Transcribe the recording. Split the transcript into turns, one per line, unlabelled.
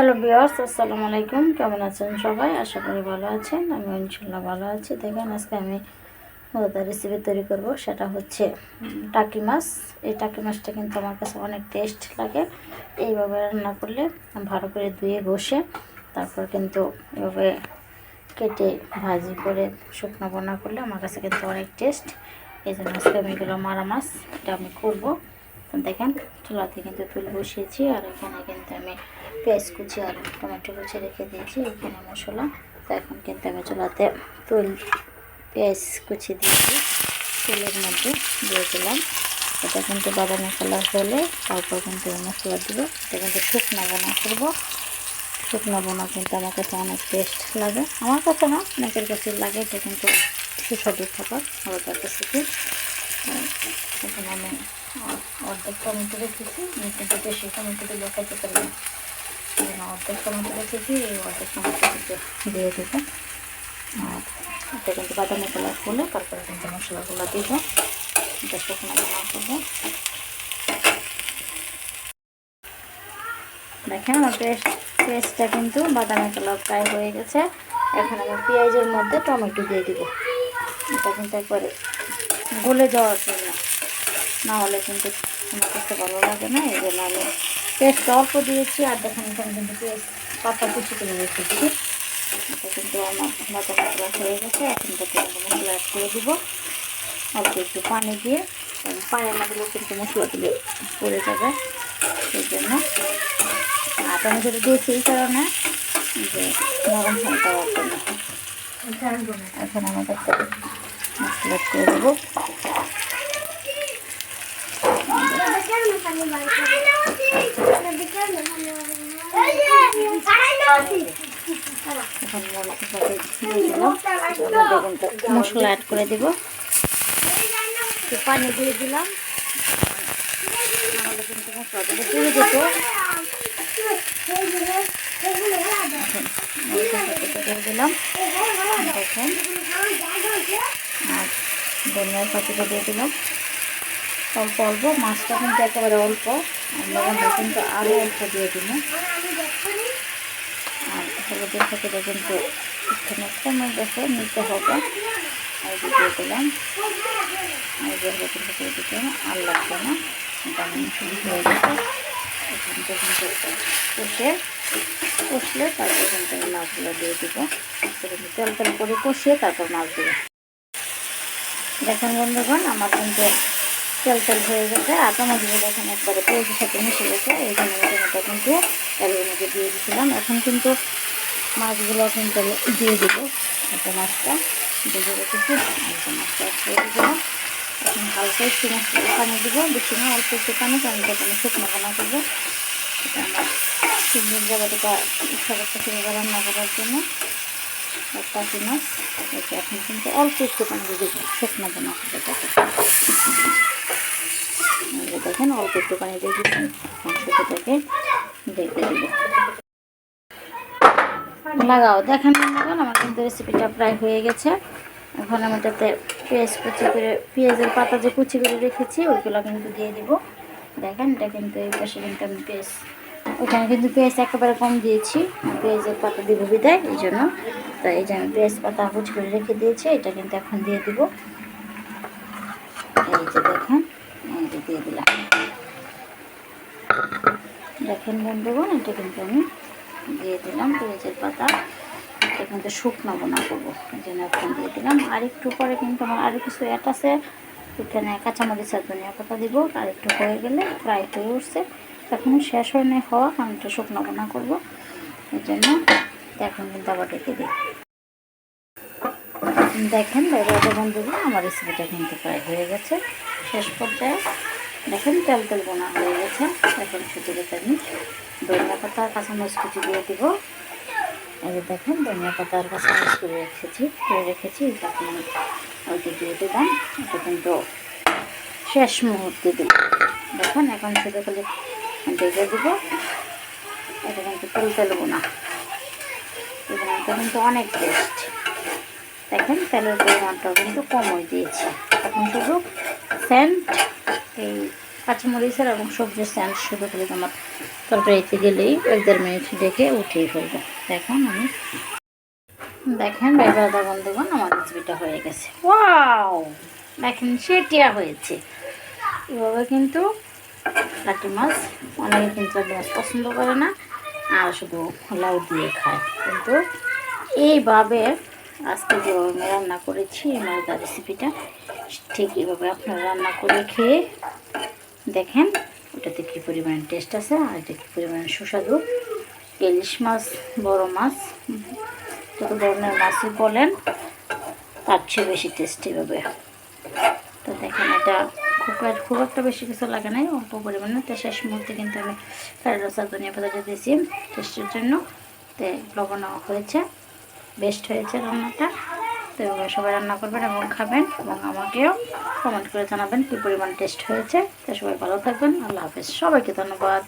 Hello viewers, আসসালামু আলাইকুম। কেমন আছেন সবাই? আশা করি ভালো আছেন। আমি ইনশাল্লাহ ভালো আছি। দেখেন আজকে আমি মজাদার রেসিপি তৈরি করব, সেটা হচ্ছে টাকি মাছ। এই টাকি মাছটা কিন্তু আমার কাছে অনেক টেস্ট লাগে। এইভাবে রান্না করলে ভালো করে ধুয়ে ঘষে তারপর কিন্তু এভাবে কেটে ভাজি করে শুকনো বোনা করলে আমার কাছে কিন্তু অনেক টেস্ট। এই জন্য আজকে আমি এগুলো মারা মাছ এটা আমি করবো। দেখেন চুলাতে কিন্তু তুল বসিয়েছি, আর এখানে কিন্তু আমি পেঁয়াজ কুচি আর টমেটো কুচি রেখে দিয়েছি। এখানে মশলা। তো এখন কিন্তু আমি চুলাতে তুল পেঁয়াজ কুচি দিয়েছি, তেলের মধ্যে দিয়ে দিলাম। এটা কিন্তু বাদামি কালার হলে তারপর কিন্তু মশলা দিব। এটা কিন্তু শুকনো বোনা করবো। শুকনো বোনা কিন্তু আমার কাছে অনেক টেস্ট লাগে। আমার কাছে না, অনেকের কাছে লাগে। এটা কিন্তু সুস্বাদু খাবার আলাদা রেসিপি। এখন আমি অর্ধেক টমেটো রেখেছি, কিন্তু বেশি টমেটো দিলে খাইতে পারবে না। অর্ধেক টমেটো রেখেছি, এই অর্ধেক টমেটো দিয়ে দেবো। আর এটা কিন্তু বাদামি কালার হলে তারপরে কিন্তু মশলাগুলো দেবো। এটা শুকনো রান্না করবো। দেখেন আমার পেঁয়াজটা কিন্তু বাদামি কালার প্রায় হয়ে গেছে। এখন আমি পেঁয়াজের মধ্যে টমেটো দিয়ে দিব। এটা কিন্তু একবারে গলে যাওয়ার জন্য, না হলে কিন্তু আমার কাছে ভালো লাগে না। এই জন্য আমি পেঁয়াজটা অল্প দিয়েছি। আর দেখেন এখানে কিন্তু পেঁয়াজ পাতা কুচি করে রেখেছি। এটা কিন্তু আমার বাটা মশলা হয়ে গেছে। এখন তাতে মশলা অ্যাড করে দিব অল্প একটু পানি দিয়ে। পানি না দিলেও কিন্তু মশলা দিলে পড়ে যাবে, সেই জন্য। আর টমেটোটা দিয়েছি এই কারণে যে নরম হয়ে যাওয়ার জন্য। এখন আমাদের মশলা অ্যাড করে দেবো। মশলা অ্যাড করে দিব, একটু পানি দিয়ে দিলাম, নাহলে কিন্তু মশলা দিলে পুড়ে যেত। দিয়ে দিলাম দেখেন, আর ধনিয়ার পাতাটা দিয়ে দিলাম অল্প অল্প। মাছটা কিন্তু একেবারে অল্প, আমরা কিন্তু আরও অল্প দিয়ে দিব। আর হলুদের পাতাটা কিন্তু এখানে কমে গেছে, নিতে হবে। আর দিয়ে দিলাম, আর হলুদের পাতা দিতে আর লাগবে না, এটা শুরু হয়ে গেছে। এখানটা কিন্তু কষলে তারপর কিন্তু আমি মাছগুলো দিয়ে দেবো। তেল তেল করে কষিয়ে তারপর মাছ দেবো। দেখেন বন্ধুগণ, আমার কিন্তু তেল তেল হয়ে গেছে। আর টমেটোগুলো দেখেন একবারে পেঁয়াজের সাথে মিশে গেছে। এই জন্য টমেটোটা কিন্তু তেলের মধ্যে দিয়ে দিয়েছিলাম। এখন কিন্তু মাছগুলো কিন্তু দিয়ে দিব। একটা মাছটা ভেজে রেখেছি, একটা মাছটা দিয়ে দিলাম। এখন হালকা একটু মশলা পানি দেবো, বেশি না, অল্প একটু পানি, কারণ এটা আমি শুকনো রান্না করবো। এটা আমার 3 দিন যাবত এটা ইচ্ছা করতেছে রান্না করার জন্য। টাকি মাছ এটা এখন কিন্তু অল্প একটু পানি দিয়ে দেবো, শুকনো রান্না করতে। দেখেন অল্প একটু পানি দিয়ে দিচ্ছি, সেটাকে দেখে দেবো। লাগাও দেখেন বন্ধুগণ, আমার কিন্তু রেসিপিটা প্রায় হয়ে গেছে। এখন আমি এটাতে পেঁয়াজ কুচি করে, পেঁয়াজের পাতা যে কুচি করে রেখেছি ওইগুলো কিন্তু দিয়ে দিব। দেখেন এটা কিন্তু এই পাশে কিন্তু আমি পেঁয়াজ, ওইখানে কিন্তু পেঁয়াজ একেবারে কম দিয়েছি, পেঁয়াজের পাতা দিব বিদায়, এই জন্য। তাই এই যে আমি পেঁয়াজ পাতা কুচি করে রেখে দিয়েছি, এটা কিন্তু এখন দিয়ে দিব। এই যে দেখেন, এই যে দিয়ে দিলাম। দেখেন বন্ধুগণ, এটা কিন্তু আমি দিয়ে দিলাম পেঁয়াজের পাতা। এটা কিন্তু শুকনো বোনা করবো, এই জন্য এখন দিয়ে দিলাম। আর একটু পরে কিন্তু আমার আরও কিছু অ্যাড আছে, এখানে কাঁচামরিচ আর ধনিয়া পাতা দিব। আর একটু হয়ে গেলে প্রায় হয়ে উঠছে, এখনও শেষ হয় নাই হওয়া, কারণ এটা শুকনো বোনা করবো, এই জন্য। এখন কিন্তু আবার ডেকে দিই। দেখেন বন্ধুগণ, আমার রেসিপিটা কিন্তু প্রায় হয়ে গেছে, শেষ পর্যায়ে। দেখেন তেল তেল বোনা হয়ে গেছে। এখন সেটাকে আমি ধনিয়া পাতা আর কাঁচামরিচ কুচি দিয়ে দিব। এই যে দেখেন ধনিয়া পাতা আর কাঁচামরিচ করে রেখেছি তখন ওইটা দিয়ে দিলাম। এটা কিন্তু শেষ মুহূর্তে দিলাম। দেখেন এখন শুধু খালি ডেকে দিব। এটা কিন্তু তেল তেল বোনা, এই বোনাটা কিন্তু অনেক টেস্ট। দেখেন তেলের পরিমাণটাও কিন্তু কমই দিয়েছি। এখন শুধু সেন্ট, এই কাঁচামরিচের এবং সবজির সেন্ট শুধু খালি আমার তরকারিতে গেলেই 1-1.5 মিনিট ডেকে উঠিয়ে ফেলবো। দেখেন এবার তখন দেখুন আমার রেসিপিটা হয়ে গেছে। ওয়াও, দেখেন সেটিয়া হয়েছে। এভাবে কিন্তু লাটি মাছ, অনেকে কিন্তু লাটি মাছ পছন্দ করে না আর শুধু লাউ দিয়ে খায়, কিন্তু এইভাবে আজকে যেভাবে আমি রান্না করেছি এই মজাদার রেসিপিটা ঠিক এইভাবে আপনারা রান্না করে খেয়ে দেখেন ওটাতে কী পরিমাণ টেস্ট আছে আর এটা কী পরিমাণ সুস্বাদু। ইলিশ মাছ, বড় মাছ, যত ধরনের মাছই বলেন তার চেয়ে বেশি টেস্ট এভাবে। তো দেখেন এটা খুব একটা বেশি কিছু লাগে নাই, অল্প পরিমাণে। তো শেষ মুহূর্তে কিন্তু আমি কারিরসা ধনিয়া পাতাটা দিয়েছি টেস্টের জন্য। তো লবণ হয়েছে, বেস্ট হয়েছে রান্নাটা। তো এভাবে সবাই রান্না করবেন এবং খাবেন এবং আমাকেও কমেন্ট করে জানাবেন কী পরিমাণ টেস্ট হয়েছে। তো সবাই ভালো থাকবেন। আল্লাহ হাফেজ, সবাইকে ধন্যবাদ।